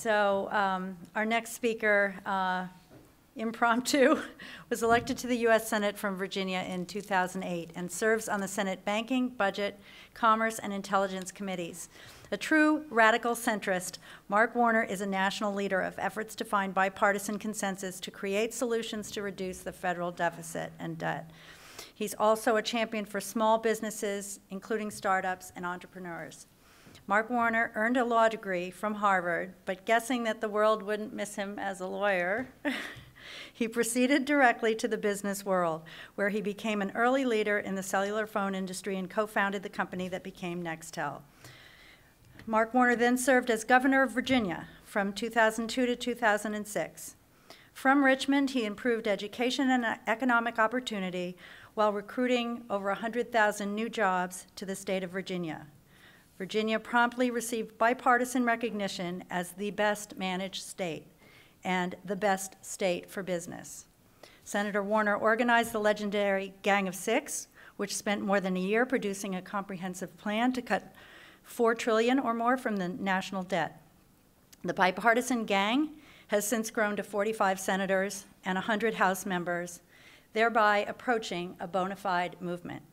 So our next speaker, impromptu, was elected to the U.S. Senate from Virginia in 2008 and serves on the Senate Banking, Budget, Commerce, and Intelligence Committees. A true radical centrist, Mark Warner is a national leader of efforts to find bipartisan consensus to create solutions to reduce the federal deficit and debt. He's also a champion for small businesses, including startups and entrepreneurs. Mark Warner earned a law degree from Harvard, but guessing that the world wouldn't miss him as a lawyer, he proceeded directly to the business world, where he became an early leader in the cellular phone industry and co-founded the company that became Nextel. Mark Warner then served as governor of Virginia from 2002 to 2006. From Richmond, he improved education and economic opportunity while recruiting over 100,000 new jobs to the state of Virginia. Virginia promptly received bipartisan recognition as the best managed state and the best state for business. Senator Warner organized the legendary Gang of Six, which spent more than a year producing a comprehensive plan to cut $4 trillion or more from the national debt. The bipartisan gang has since grown to 45 senators and 100 House members, thereby approaching a bona fide movement.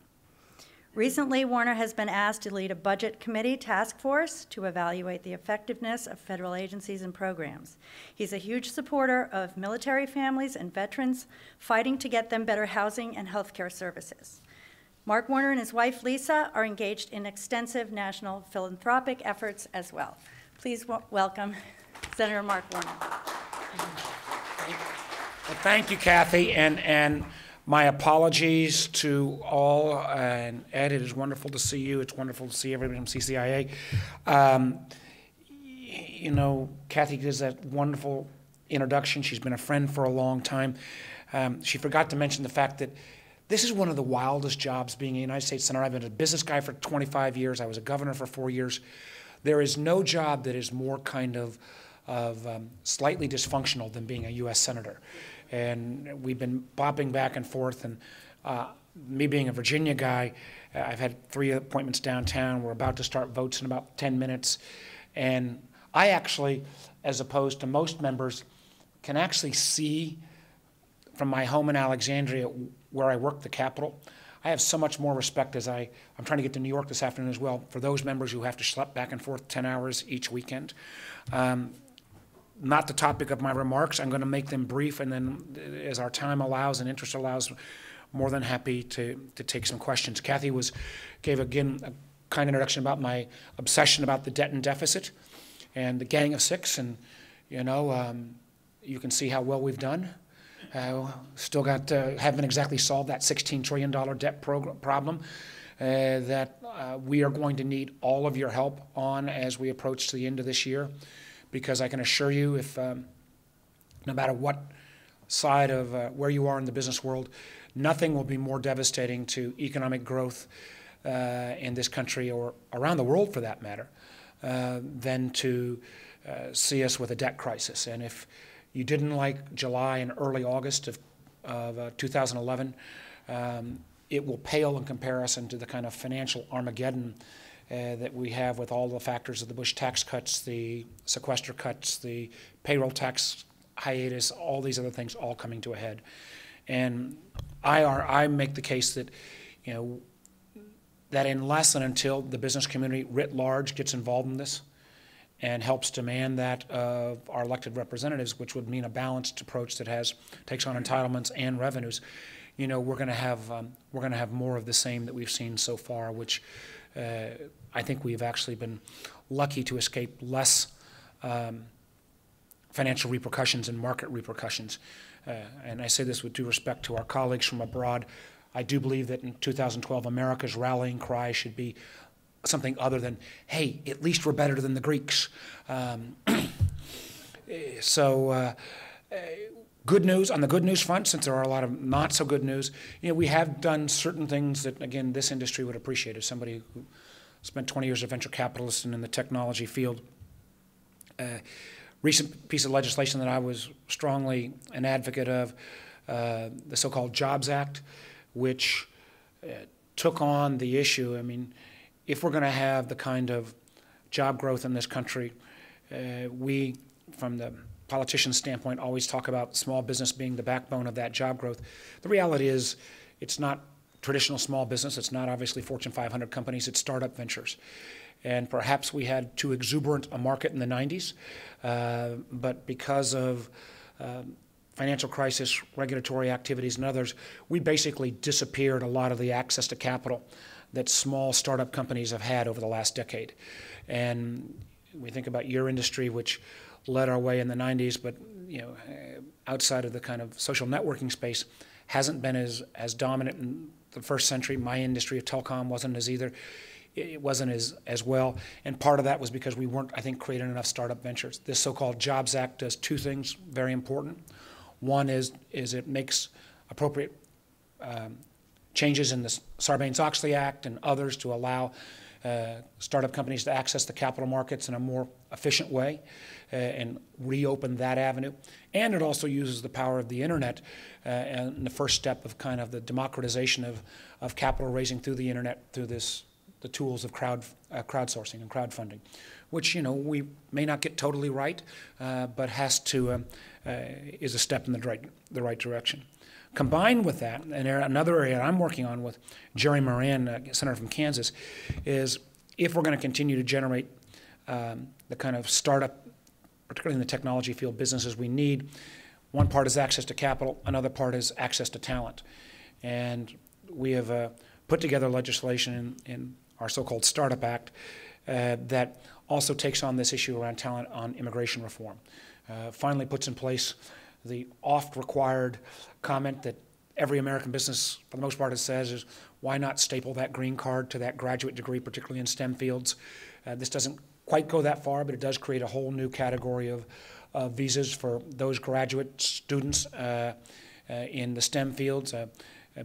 Recently, Warner has been asked to lead a budget committee task force to evaluate the effectiveness of federal agencies and programs. He's a huge supporter of military families and veterans, fighting to get them better housing and health care services. Mark Warner and his wife, Lisa, are engaged in extensive national philanthropic efforts as well. Please welcome Senator Mark Warner. Well, thank you, Kathy, and my apologies to all. And Ed, it is wonderful to see you. It's wonderful to see everybody from CCIA. You know, Kathy gives that wonderful introduction. She's been a friend for a long time. She forgot to mention the fact that this is one of the wildest jobs being a United States Senator. I've been a business guy for 25 years. I was a governor for 4 years. There is no job that is more kind of slightly dysfunctional than being a U.S. Senator. And we've been bopping back and forth. And me being a Virginia guy, I've had 3 appointments downtown. We're about to start votes in about 10 minutes. And I actually, as opposed to most members, can actually see from my home in Alexandria, where I work, the Capitol. I have so much more respect as I'm trying to get to New York this afternoon as well, for those members who have to schlep back and forth 10 hours each weekend. Not the topic of my remarks. I'm going to make them brief, and then as our time allows and interest allows, more than happy to take some questions. Kathy gave again a kind introduction about my obsession about the debt and deficit and the Gang of Six, and you know, you can see how well we've done. Still haven't exactly solved that $16 trillion debt problem that we are going to need all of your help on as we approach the end of this year, because I can assure you, if no matter what side of where you are in the business world, nothing will be more devastating to economic growth in this country, or around the world for that matter, than to see us with a debt crisis. And if you didn't like July and early August of 2011, it will pale in comparison to the kind of financial Armageddon that we have with all the factors of the Bush tax cuts, the sequester cuts, the payroll tax hiatus, all these other things all coming to a head. And I make the case that, you know, that unless and until the business community writ large gets involved in this and helps demand that of our elected representatives, which would mean a balanced approach that takes on entitlements and revenues, you know, we're going to have more of the same that we've seen so far, which I think we've actually been lucky to escape less financial repercussions and market repercussions. And I say this with due respect to our colleagues from abroad. I do believe that in 2012, America's rallying cry should be something other than, hey, at least we're better than the Greeks. Good news, on the good news front, since there are a lot of not so good news, you know, we have done certain things that, again, this industry would appreciate. As somebody who spent 20 years as a venture capitalist and in the technology field, recent piece of legislation that I was strongly an advocate of, the so-called Jobs Act, which took on the issue. I mean, if we're going to have the kind of job growth in this country, we from the politician's standpoint, always talk about small business being the backbone of that job growth. The reality is it's not traditional small business. It's not obviously Fortune 500 companies. It's startup ventures. And perhaps we had too exuberant a market in the 90s, but because of financial crisis, regulatory activities, and others, we basically disappeared a lot of the access to capital that small startup companies have had over the last decade. And we think about your industry, which led our way in the 90s, but outside of the kind of social networking space, hasn't been as dominant in the first century. My industry of telecom wasn't as either. It wasn't as well, and part of that was because we weren't, I think, creating enough startup ventures. This so-called Jobs Act does two things very important. One is it makes appropriate changes in the Sarbanes-Oxley Act and others to allow startup companies to access the capital markets in a more efficient way and reopen that avenue. And it also uses the power of the internet and the first step of kind of the democratization of capital raising through the internet through the tools of crowdsourcing and crowdfunding, which we may not get totally right, but has to is a step in the right direction. Combined with that, and another area I'm working on with Jerry Moran, Senator from Kansas, is if we're going to continue to generate the kind of startup, particularly in the technology field, businesses we need, one part is access to capital, another part is access to talent. And we have put together legislation in our so-called Startup Act that also takes on this issue around talent on immigration reform. Finally puts in place the oft-required comment that every American business, for the most part, says is, why not staple that green card to that graduate degree, particularly in STEM fields? This doesn't quite go that far, but it does create a whole new category of visas for those graduate students in the STEM fields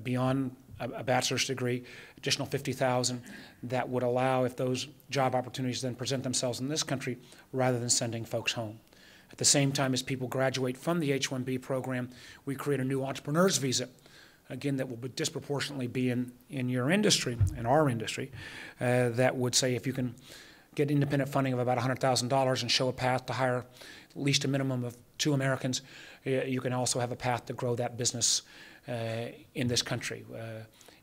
beyond a bachelor's degree, additional 50,000 that would allow, if those job opportunities then present themselves in this country, rather than sending folks home. At the same time as people graduate from the H-1B program, we create a new entrepreneur's visa, again, that will disproportionately be in your industry, in our industry, that would say if you can get independent funding of about $100,000 and show a path to hire at least a minimum of 2 Americans, you can also have a path to grow that business in this country.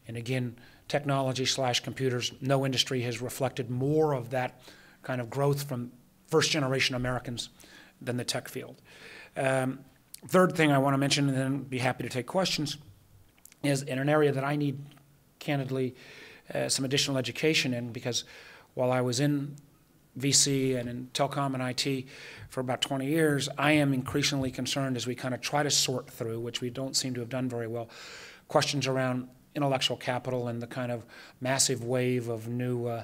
And again, technology/computers, no industry has reflected more of that kind of growth from first-generation Americans than the tech field. Third thing I want to mention, and then be happy to take questions, is in an area that I need, candidly, some additional education in, because while I was in VC and in telecom and IT for about 20 years, I am increasingly concerned as we kind of try to sort through, which we don't seem to have done very well, questions around intellectual capital and the kind of massive wave of new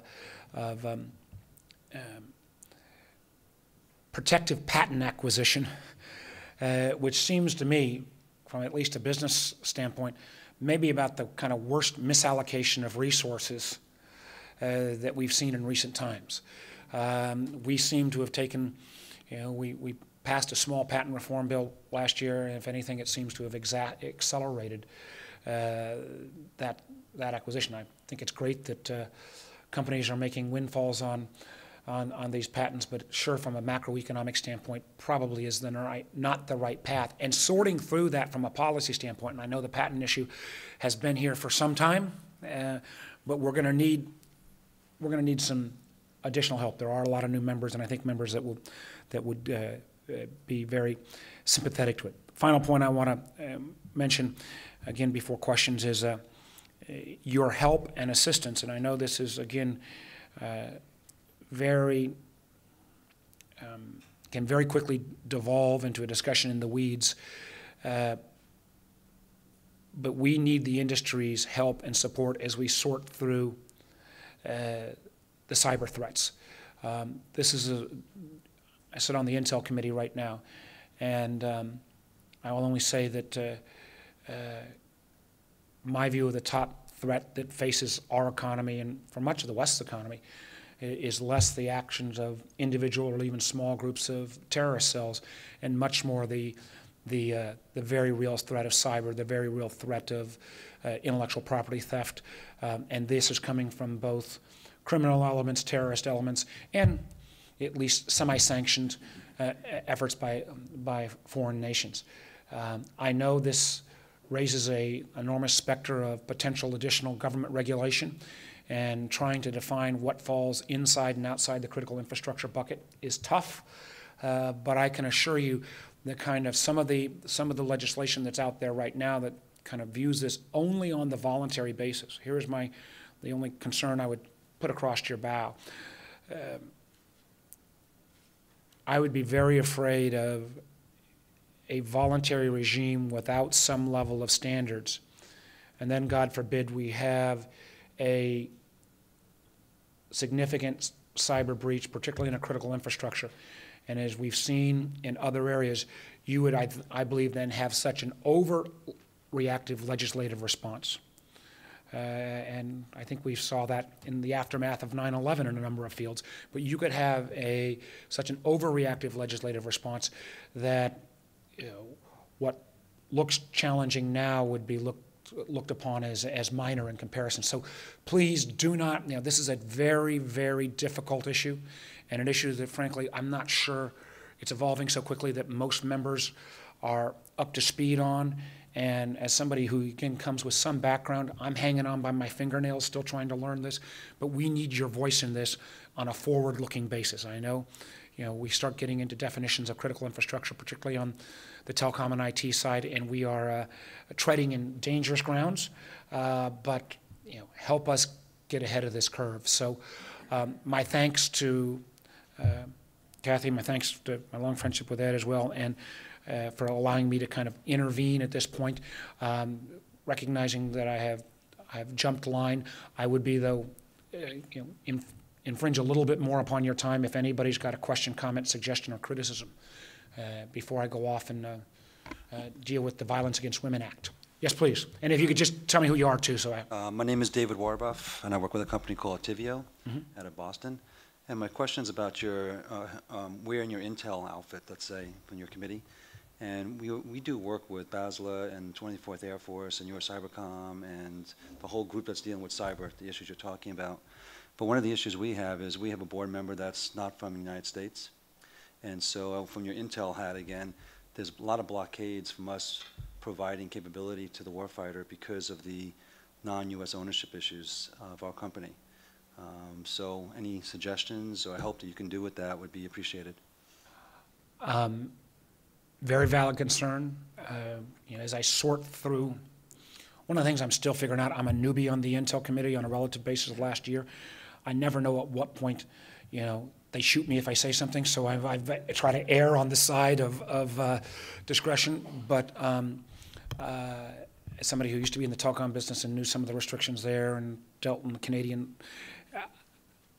protective patent acquisition, which seems to me, from at least a business standpoint, maybe about the kind of worst misallocation of resources that we've seen in recent times. We seem to have taken, we passed a small patent reform bill last year, and if anything, it seems to have accelerated that acquisition. I think it's great that companies are making windfalls on these patents, but sure, from a macroeconomic standpoint, probably is not the right path. And sorting through that from a policy standpoint, and I know the patent issue has been here for some time, but we're going to need some additional help. There are a lot of new members, and I think members that would be very sympathetic to it. Final point I want to mention, again, before questions, is your help and assistance. And I know this is, again, can very quickly devolve into a discussion in the weeds. But we need the industry's help and support as we sort through the cyber threats. I sit on the Intel committee right now, and I will only say that my view of the top threat that faces our economy, and for much of the West's economy, is less the actions of individual or even small groups of terrorist cells, and much more the very real threat of cyber, the very real threat of intellectual property theft. And this is coming from both criminal elements, terrorist elements, and at least semi-sanctioned efforts by foreign nations. I know this raises an enormous specter of potential additional government regulation, and trying to define what falls inside and outside the critical infrastructure bucket is tough. But I can assure you that kind of some of the legislation that's out there right now that kind of views this only on the voluntary basis. Here's the only concern I would put across your bow. I would be very afraid of a voluntary regime without some level of standards. And then, God forbid, we have a significant cyber breach, particularly in a critical infrastructure. And as we've seen in other areas, you would, I believe, then have such an overreactive legislative response. And I think we saw that in the aftermath of 9/11 in a number of fields. But you could have such an overreactive legislative response that what looks challenging now would be looked upon as minor in comparison. So please do not, this is a very, very difficult issue, and an issue that, frankly, I'm not sure it's evolving so quickly that most members are up to speed on. And as somebody who, again, comes with some background, I'm hanging on by my fingernails, still trying to learn this. But we need your voice in this on a forward-looking basis. I know, we start getting into definitions of critical infrastructure, particularly on the telecom and IT side, and we are treading in dangerous grounds. But help us get ahead of this curve. So my thanks to Kathy, my thanks to my long friendship with Ed as well, and for allowing me to kind of intervene at this point, recognizing that I have jumped line. I would be, though, infringe a little bit more upon your time if anybody's got a question, comment, suggestion, or criticism before I go off and deal with the Violence Against Women Act. Yes, please. And if you could just tell me who you are, too. So my name is David Warbuff, and I work with a company called Tivio out of Boston. And my question is about your wearing your Intel outfit, let's say, from your committee. And we do work with BASLA and 24th Air Force and your Cybercom and the whole group that's dealing with cyber, the issues you're talking about. But one of the issues we have is we have a board member that's not from the United States. And so from your Intel hat again, there's a lot of blockades from us providing capability to the warfighter because of the non-U.S. ownership issues of our company. So any suggestions or help that you can do with that would be appreciated. Very valid concern. As I sort through, one of the things I'm still figuring out, I'm a newbie on the Intel committee on a relative basis of last year. I never know at what point, they shoot me if I say something, so I try to err on the side of discretion. But as somebody who used to be in the telecom business and knew some of the restrictions there and dealt in the Canadian,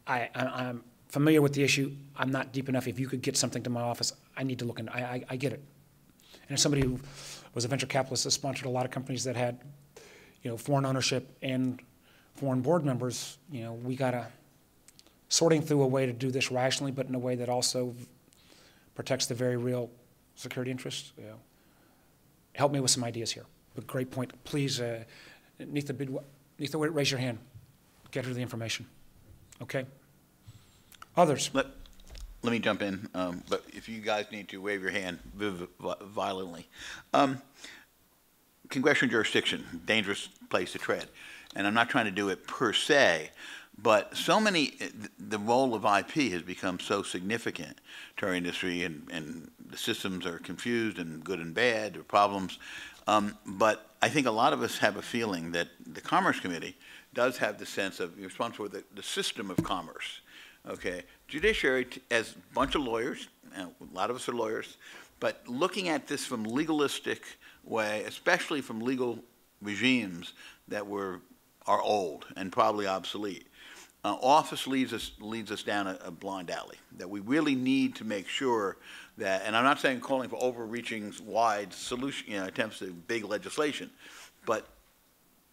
I'm familiar with the issue. I'm not deep enough. If you could get something to my office, I need to look into. I get it. And as somebody who was a venture capitalist that sponsored a lot of companies that had, foreign ownership and foreign board members, we gotta sorting through a way to do this rationally, but in a way that also protects the very real security interests. Help me with some ideas here. But great point. Please, Neitha, raise your hand. Get her the information. Okay. Others. Let me jump in, but if you guys need to wave your hand violently. Congressional jurisdiction, dangerous place to tread. And I'm not trying to do it per se, but the role of IP has become so significant to our industry, and the systems are confused and good and bad, there are problems. But I think a lot of us have a feeling that the Commerce Committee does have the sense of you're responsible for the system of commerce. Okay, judiciary, as a bunch of lawyers, a lot of us are lawyers, but looking at this from legalistic way, especially from legal regimes that are old and probably obsolete, office leads us down a blind alley. That we really need to make sure that, and I'm not saying calling for overreaching, wide solution, attempts at big legislation, but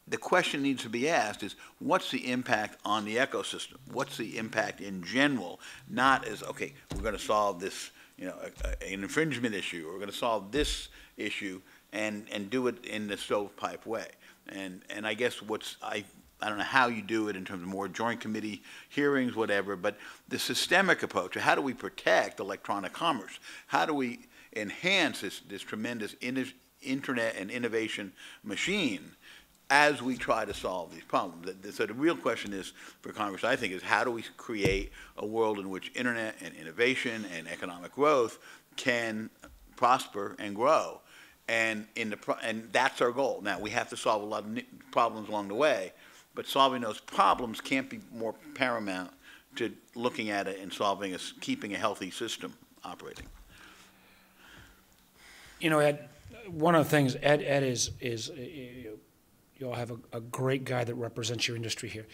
the question needs to be asked is, what's the impact on the ecosystem? What's the impact in general? Not as, okay, we're going to solve this, an infringement issue, or we're going to solve this issue and do it in the stovepipe way. And I guess I don't know how you do it in terms of more joint committee hearings, whatever, but the systemic approach, how do we protect electronic commerce? How do we enhance this tremendous internet and innovation machine as we try to solve these problems? So the real question is, for Congress, I think, is how do we create a world in which internet and innovation and economic growth can prosper and grow? And that's our goal. Now, we have to solve a lot of problems along the way, but solving those problems can't be more paramount to looking at it and keeping a healthy system operating. You know, Ed, one of the things, Ed is you'll have a great guy that represents your industry here.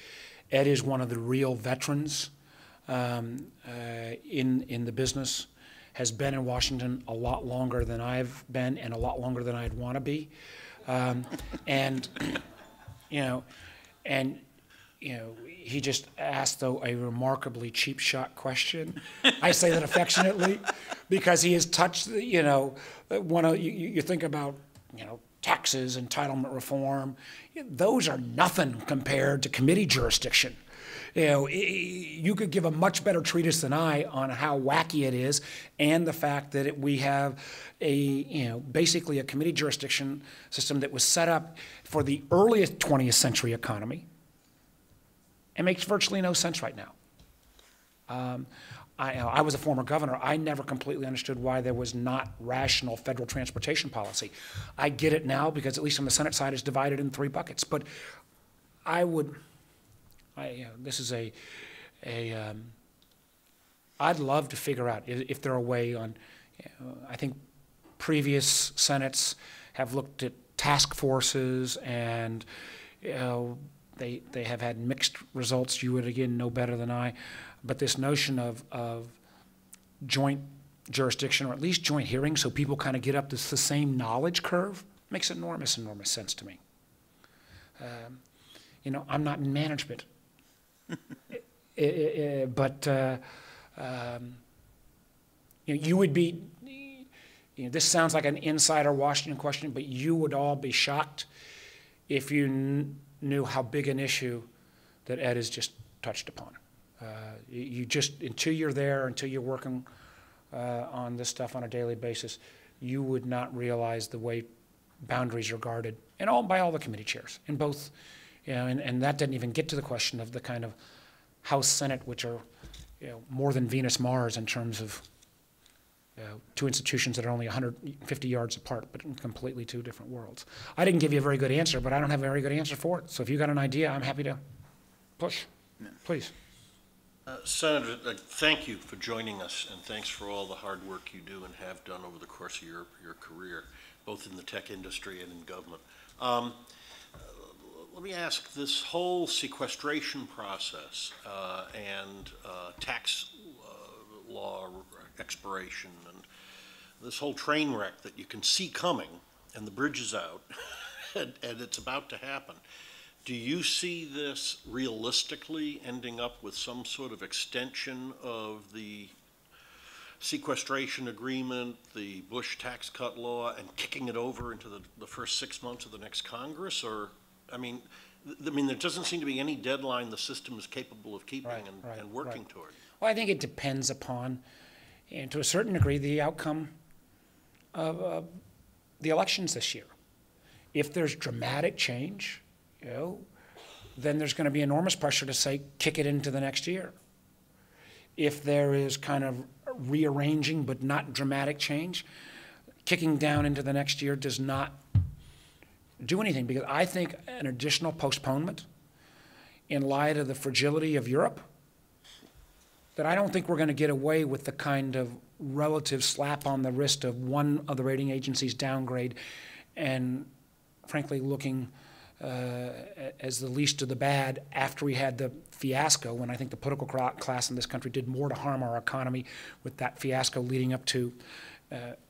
Ed is one of the real veterans in the business, has been in Washington a lot longer than I've been and a lot longer than I'd want to be. He just asked, though, a remarkably cheap shot question. I say that affectionately because he has touched, you think about, taxes, entitlement reform. Those are nothing compared to committee jurisdiction. You could give a much better treatise than I on how wacky it is, and the fact that we have basically a committee jurisdiction system that was set up for the earliest 20th century economy. It makes virtually no sense right now. I was a former governor. I never completely understood why there was not rational federal transportation policy. I get it now because at least on the Senate side it's divided in 3 buckets. But this is I'd love to figure out if there are a way on, I think previous Senates have looked at task forces and, they have had mixed results. You would, again, know better than I. But this notion of joint jurisdiction, or at least joint hearings, so people kind of get up to the same knowledge curve, makes enormous sense to me. I'm not in management. But you would be, this sounds like an insider Washington question, but you would all be shocked if you knew how big an issue that Ed has just touched upon. Until you're there, until you're working on this stuff on a daily basis, you would not realize the way boundaries are guarded, and by all the committee chairs, in both, and that didn't even get to the question of the kind of House, Senate, which are more than Venus, Mars in terms of 2 institutions that are only 150 yards apart, but in completely 2 different worlds. I didn't give you a very good answer, but I don't have a very good answer for it. So if you got an idea, I'm happy to push. Yeah. Please. Senator, thank you for joining us, and thanks for all the hard work you do and have done over the course of your career, both in the tech industry and in government. Let me ask, this whole sequestration process and tax law expiration and this whole train wreck that you can see coming, and the bridge is out, and it's about to happen. Do you see this realistically ending up with some sort of extension of the sequestration agreement, the Bush tax cut law, and kicking it over into the first 6 months of the next Congress? Or, there doesn't seem to be any deadline the system is capable of keeping and working toward. Well, I think it depends upon, and to a certain degree, the outcome of the elections this year. If there's dramatic change, then there's going to be enormous pressure to say, kick it into the next year. If there is kind of rearranging but not dramatic change, kicking down into the next year does not do anything, because I think an additional postponement in light of the fragility of Europe, that I don't think we're going to get away with the kind of relative slap on the wrist of one of the rating agencies downgrade and frankly looking as the least of the bad after we had the fiasco, when I think the political class in this country did more to harm our economy with that fiasco leading up to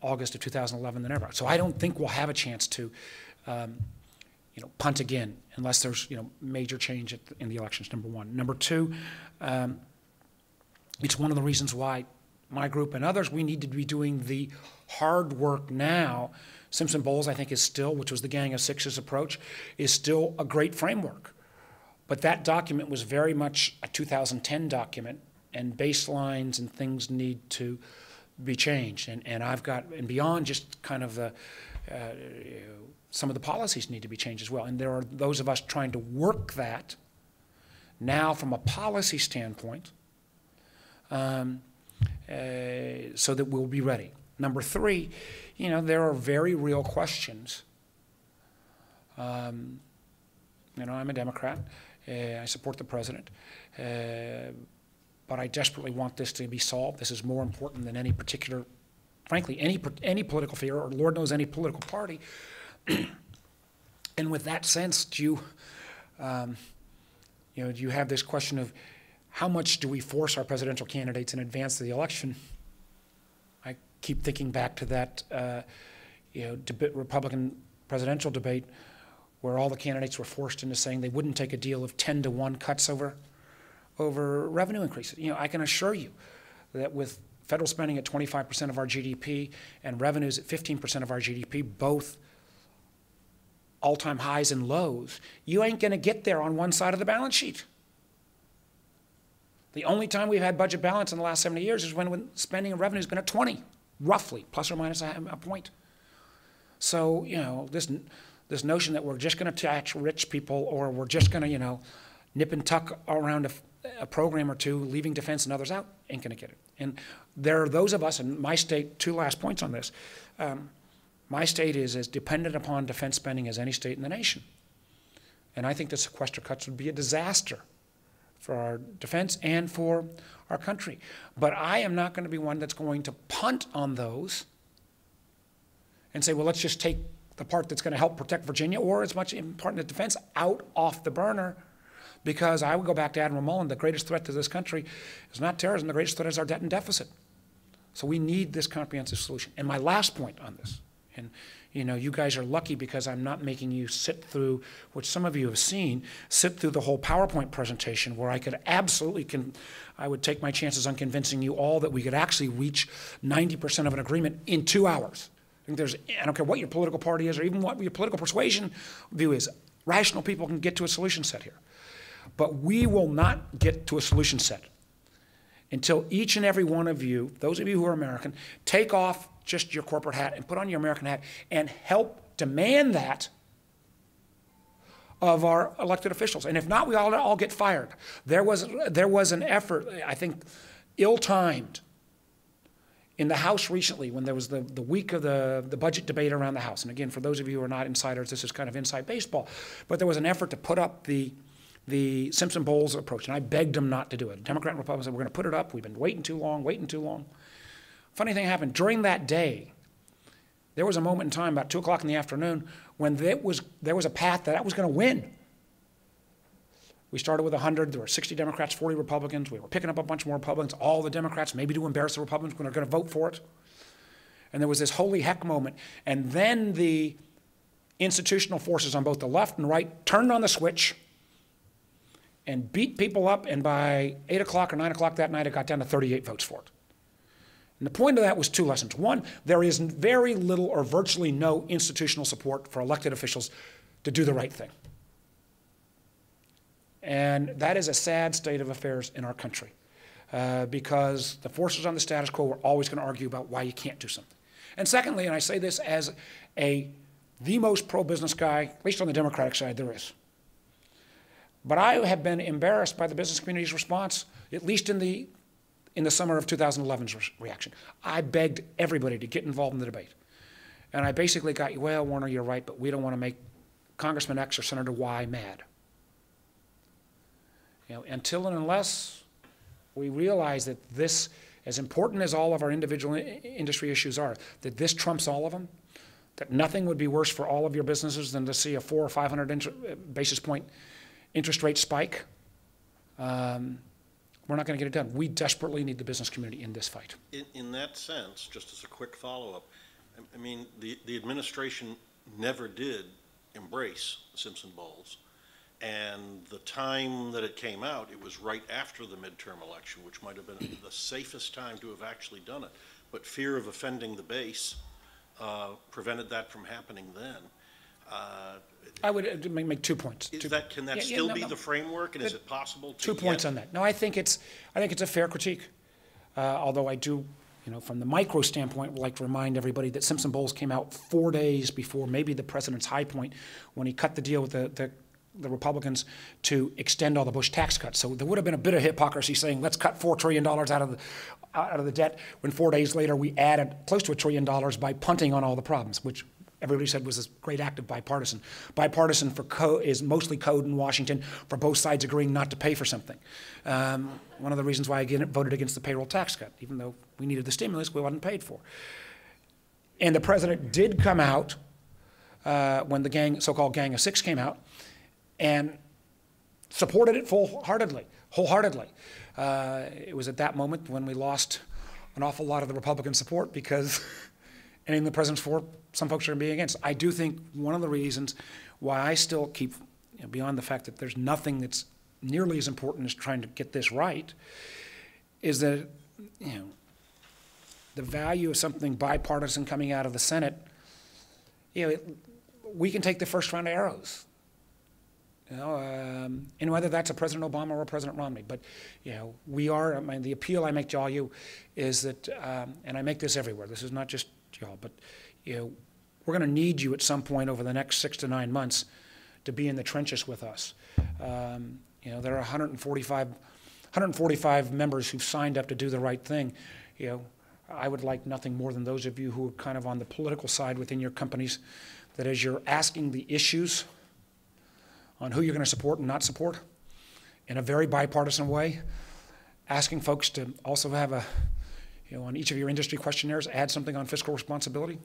August of 2011 than ever. So I don't think we'll have a chance to punt again unless there's major change in the elections, number one. Number two, it's one of the reasons why my group and others, we need to be doing the hard work now. Simpson-Bowles, I think, is still, which was the Gang of Sixes approach, is still a great framework. But that document was very much a 2010 document, and baselines and things need to be changed. And I've got, and beyond just kind of the, some of the policies need to be changed as well. And there are those of us trying to work that now from a policy standpoint, so that we'll be ready. Number three, you know, there are very real questions. You know, I'm a Democrat. I support the president. But I desperately want this to be solved. This is more important than any particular, frankly, any political figure, or Lord knows any political party. And with that sense, do you know, do you have this question of how much do we force our presidential candidates in advance of the election? I keep thinking back to that, you know, Republican presidential debate where all the candidates were forced into saying they wouldn't take a deal of 10-to-1 cuts over revenue increases. You know, I can assure you that with federal spending at 25% of our GDP and revenues at 15% of our GDP, both all-time highs and lows, you ain't going to get there on one side of the balance sheet. The only time we've had budget balance in the last 70 years is when spending and revenue has been at 20, roughly, plus or minus a point. So, you know, this notion that we're just going to tax rich people, or we're just going to, you know, nip and tuck around a program or two, leaving defense and others out, ain't going to get it. And there are those of us in my state, two last points on this. My state is as dependent upon defense spending as any state in the nation. And I think the sequester cuts would be a disaster for our defense and for our country. But I am not going to be one that's going to punt on those and say, well, let's just take the part that's going to help protect Virginia, or as much important as defense, out off the burner. Because I would go back to Admiral Mullen, the greatest threat to this country is not terrorism, the greatest threat is our debt and deficit. So we need this comprehensive solution. And my last point on this, and you know, you guys are lucky because I'm not making you sit through, which some of you have seen, sit through the whole PowerPoint presentation where I could absolutely, I would take my chances on convincing you all that we could actually reach 90% of an agreement in 2 hours. I don't care what your political party is or even what your political persuasion view is, rational people can get to a solution set here. But we will not get to a solution set until each and every one of you, those of you who are American, take off just your corporate hat and put on your American hat and help demand that of our elected officials. And if not, we all get fired. There was an effort, I think, ill-timed in the House recently when there was the week of the budget debate around the House. And again, for those of you who are not insiders, this is kind of inside baseball. But there was an effort to put up the Simpson-Bowles approach, and I begged them not to do it. Democrat and Republican said, we're going to put it up. We've been waiting too long. Funny thing happened. During that day, there was a moment in time, about 2 o'clock in the afternoon, when there was a path that was going to win. We started with 100. There were 60 Democrats, 40 Republicans. We were picking up a bunch more Republicans. All the Democrats, maybe to embarrass the Republicans, were going to vote for it. And there was this holy heck moment. And then the institutional forces on both the left and right turned on the switch and beat people up, and by 8 o'clock or 9 o'clock that night, it got down to 38 votes for it. And the point of that was two lessons. One, there is very little or virtually no institutional support for elected officials to do the right thing. And that is a sad state of affairs in our country because the forces on the status quo are always going to argue about why you can't do something. And secondly, and I say this as the most pro-business guy, at least on the Democratic side, there is. But I have been embarrassed by the business community's response, at least in the summer of 2011's reaction. I begged everybody to get involved in the debate. And I basically got, well, Warner, you're right, but we don't want to make Congressman X or Senator Y mad. You know, until and unless we realize that this, as important as all of our individual industry issues are, that this trumps all of them, that nothing would be worse for all of your businesses than to see a 400 or 500 basis point interest rate spike, we're not going to get it done. We desperately need the business community in this fight. In that sense, just as a quick follow-up, I mean, the administration never did embrace Simpson-Bowles. And the time that it came out, it was right after the midterm election, which might have been the safest time to have actually done it. But fear of offending the base prevented that from happening then. I would make 2 points. Can that Yeah, still no, be no. the framework, and is it possible to 2 points get- on that. No, I think it's a fair critique. Although I do, from the micro standpoint, would like to remind everybody that Simpson Bowles came out 4 days before maybe the president's high point when he cut the deal with the Republicans to extend all the Bush tax cuts. So there would have been a bit of hypocrisy saying, let's cut $4 trillion out of the debt, when 4 days later we added close to $1 trillion by punting on all the problems, which everybody said was a great act of bipartisan. Bipartisan is mostly code in Washington for both sides agreeing not to pay for something. One of the reasons why I voted against the payroll tax cut, even though we needed the stimulus, we wasn't paid for. And the president did come out when the so-called Gang of Six came out and supported it wholeheartedly. It was at that moment when we lost an awful lot of the Republican support because anything the president's for, some folks are going to be against. I do think one of the reasons why I still keep, beyond the fact that there's nothing that's nearly as important as trying to get this right, is that, the value of something bipartisan coming out of the Senate, we can take the first round of arrows. And whether that's a President Obama or a President Romney. But, the appeal I make to all you is that, and I make this everywhere, this is not just y'all, but, we're going to need you at some point over the next 6 to 9 months to be in the trenches with us. There are 145 members who've signed up to do the right thing. I would like nothing more than those of you who are kind of on the political side within your companies, that as you're asking the issues on who you're going to support and not support in a very bipartisan way, asking folks to also have on each of your industry questionnaires, add something on fiscal responsibility.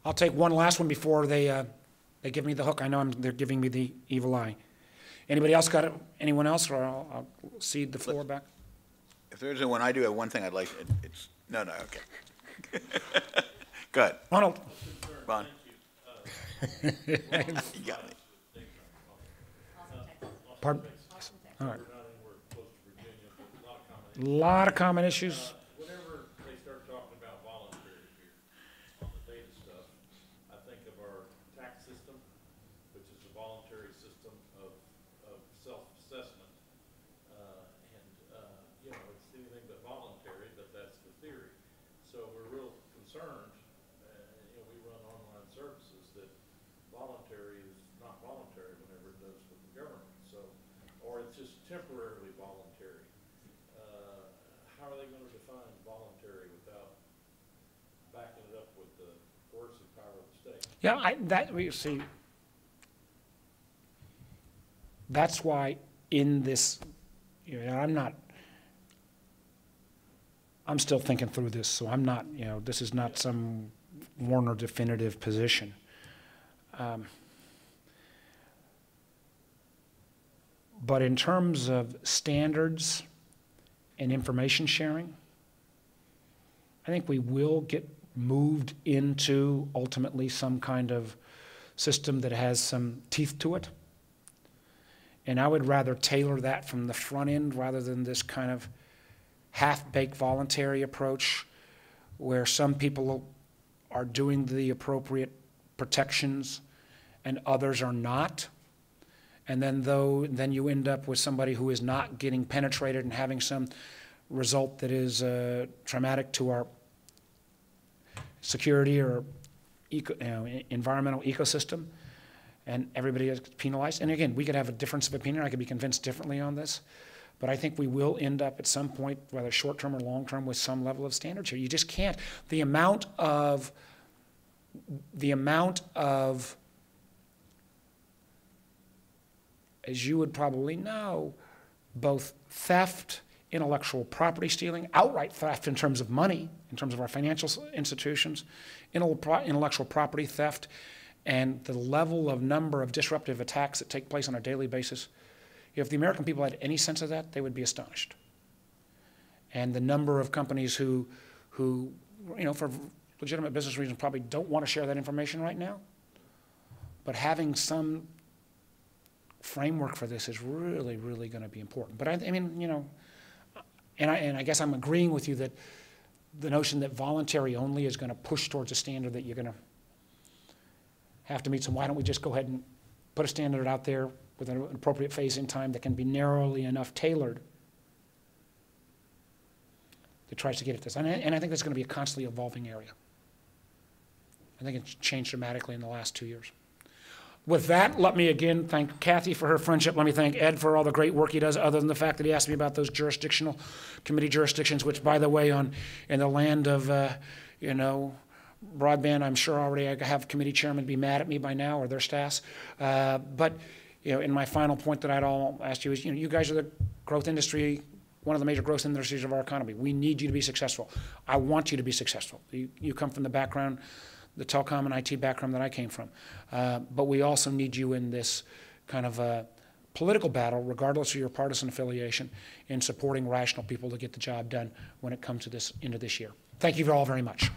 I'll take one last one before they give me the hook. I know they're giving me the evil eye. Anybody else got it? Anyone else, or I'll cede the floor back? If there's one, I do have one thing I'd like, no, okay. Go ahead. Ronald. Ron. You got me. Pardon? All right. A lot of common issues. Whenever they start talking about voluntary here on the data stuff, I think of our tax system, which is a voluntary system of self-assessment. It's anything but voluntary, but that's the theory. So we're real concerned, we run online services, that voluntary is not voluntary whenever it does with the government. So, or it's just temporarily voluntary. How are they going to define voluntary without backing it up with the coercive power of the state? Yeah, that's why in this, I'm still thinking through this, so I'm not, this is not some Warner definitive position. But in terms of standards and information sharing, I think we will get moved into ultimately some kind of system that has some teeth to it. And I would rather tailor that from the front end rather than this kind of half-baked voluntary approach where some people are doing the appropriate protections and others are not. And then you end up with somebody who is not getting penetrated and having some result that is traumatic to our security or environmental ecosystem, and everybody is penalized. And again, we could have a difference of opinion. I could be convinced differently on this. But I think we will end up at some point, whether short-term or long-term, with some level of standards here. You just can't. The amount of as you would probably know, both theft, intellectual property stealing, outright theft in terms of money, in terms of our financial institutions, intellectual property theft, and the level of number of disruptive attacks that take place on a daily basis. If the American people had any sense of that, they would be astonished. And the number of companies who for legitimate business reasons probably don't want to share that information right now, but having some framework for this is really, really going to be important. But I guess I'm agreeing with you that the notion that voluntary only is going to push towards a standard that you're going to have to meet, so why don't we just go ahead and put a standard out there with an appropriate phase-in time that can be narrowly enough tailored that tries to get at this. And I think that's going to be a constantly evolving area. I think it's changed dramatically in the last 2 years. With that, let me again thank Kathy for her friendship. Let me thank Ed for all the great work he does, other than the fact that he asked me about those jurisdictional committee jurisdictions, which, by the way, in the land of, broadband, I'm sure already I have committee chairmen be mad at me by now, or their staffs. But, in my final point that I'd all ask you is, you guys are the growth industry, one of the major growth industries of our economy. We need you to be successful. I want you to be successful. You come from the background, the telecom and IT background that I came from. But we also need you in this kind of political battle, regardless of your partisan affiliation, in supporting rational people to get the job done when it comes to this, into this year. Thank you all very much.